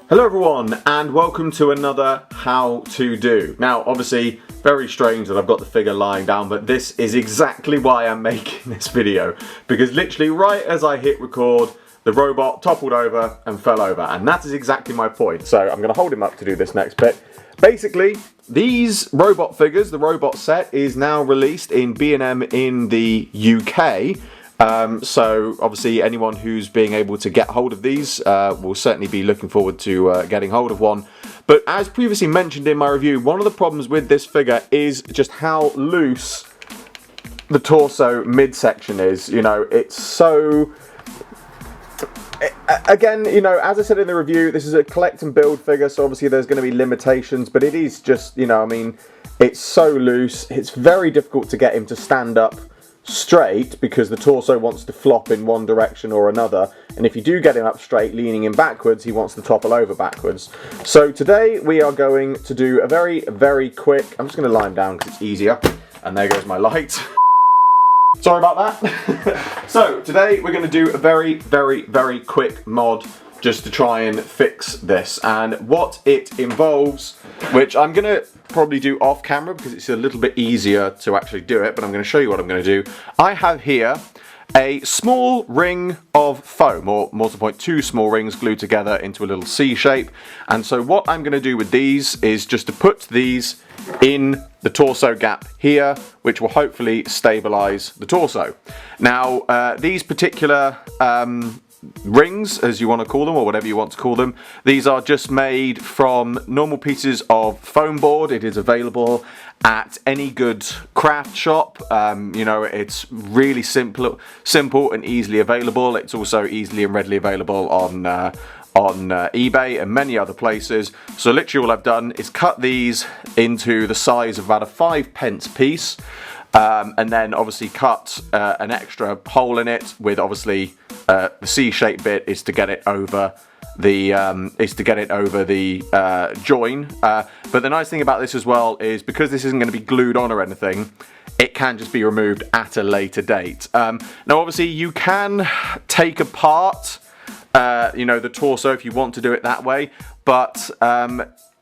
Hello everyone and welcome to another How to Do. Now obviously very strange that I've got the figure lying down, but this is exactly why I'm making this video, because literally right as I hit record the robot toppled over and fell over, and that is exactly my point. So I'm going to hold him up to do this next bit. Basically these robot figures, the robot set, is now released in B&M in the UK. So obviously anyone who's being able to get hold of these will certainly be looking forward to getting hold of one. But as previously mentioned in my review, one of the problems with this figure is just how loose the torso midsection is. You know, it's so... Again, you know, as I said in the review, this is a collect and build figure, so obviously there's going to be limitations, but it is just, you know, I mean, it's so loose, it's very difficult to get him to stand up straight because the torso wants to flop in one direction or another, and if you do get him up straight, leaning him backwards, he wants to topple over backwards. So today we are going to do a very quick, I'm just going to lie him down because it's easier, and there goes my light. Sorry about that. So today we're going to do a very quick mod just to try and fix this, and what it involves, which I'm going to probably do off camera because it's a little bit easier to actually do it, but I'm going to show you what I'm going to do. I have here a small ring of foam, or more to the point, two small rings glued together into a little C shape, and so what I'm going to do with these is just to put these in the torso gap here, which will hopefully stabilize the torso. Now these particular rings, as you want to call them, or whatever you want to call them, these are just made from normal pieces of foam board. It is available at any good craft shop. You know, it's really simple and easily available. It's also easily and readily available on eBay and many other places. So literally all I've done is cut these into the size of about a 5p piece, and then obviously cut an extra hole in it with obviously the C-shaped bit is to get it over the join. But the nice thing about this as well is because this isn't going to be glued on or anything, it can just be removed at a later date. Now obviously you can take apart you know, the torso if you want to do it that way, but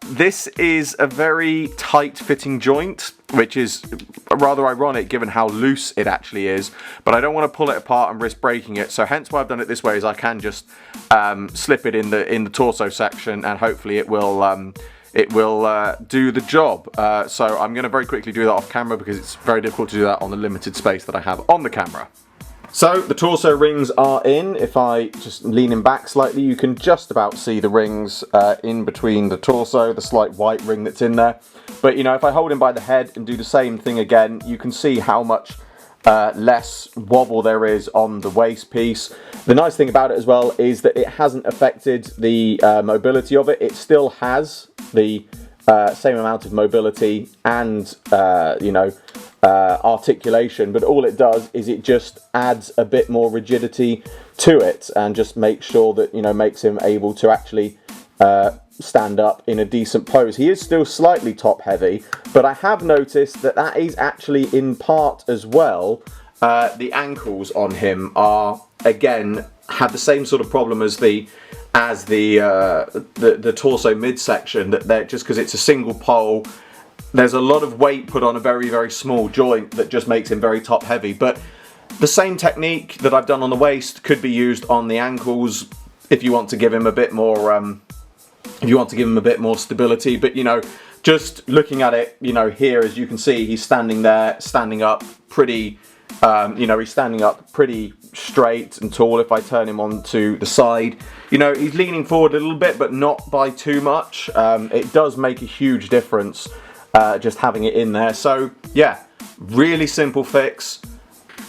this is a very tight fitting joint, which is rather ironic given how loose it actually is, but I don't want to pull it apart and risk breaking it, so hence why I've done it this way is I can just slip it in the torso section, and hopefully it will do the job. So I'm going to very quickly do that off camera because it's very difficult to do that on the limited space that I have on the camera. So the torso rings are in. If I just lean him back slightly, you can just about see the rings in between the torso, the slight white ring that's in there. But you know, if I hold him by the head and do the same thing again, you can see how much less wobble there is on the waist piece. The nice thing about it as well is that it hasn't affected the mobility of it. It still has the same amount of mobility and you know, articulation, but all it does is it just adds a bit more rigidity to it and just makes sure that, you know, makes him able to actually stand up in a decent pose. He is still slightly top heavy, but I have noticed that that is actually in part as well. The ankles on him are, again, have the same sort of problem as the torso midsection, that they're just because it's a single pole. There's a lot of weight put on a very small joint that just makes him very top heavy, but the same technique that I've done on the waist could be used on the ankles if you want to give him a bit more stability. But you know, just looking at it, you know, here as you can see, he's standing up pretty he's standing up pretty straight and tall. If I turn him onto the side, you know, he's leaning forward a little bit, but not by too much. It does make a huge difference just having it in there. So yeah, really simple fix.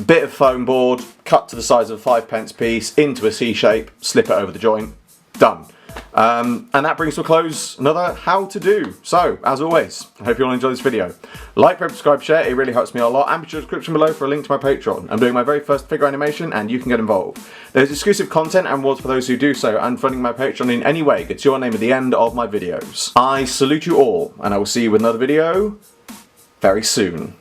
Bit of foam board cut to the size of a 5p piece into a C shape, slip it over the joint, done. And that brings to a close another How to Do. So as always, I hope you all enjoy this video. Like, subscribe, share, it really helps me a lot, and be sure to description below for a link to my Patreon. I'm doing my very first figure animation and you can get involved. There's exclusive content and rewards for those who do so, and funding my Patreon in any way gets your name at the end of my videos. I salute you all, and I will see you with another video very soon.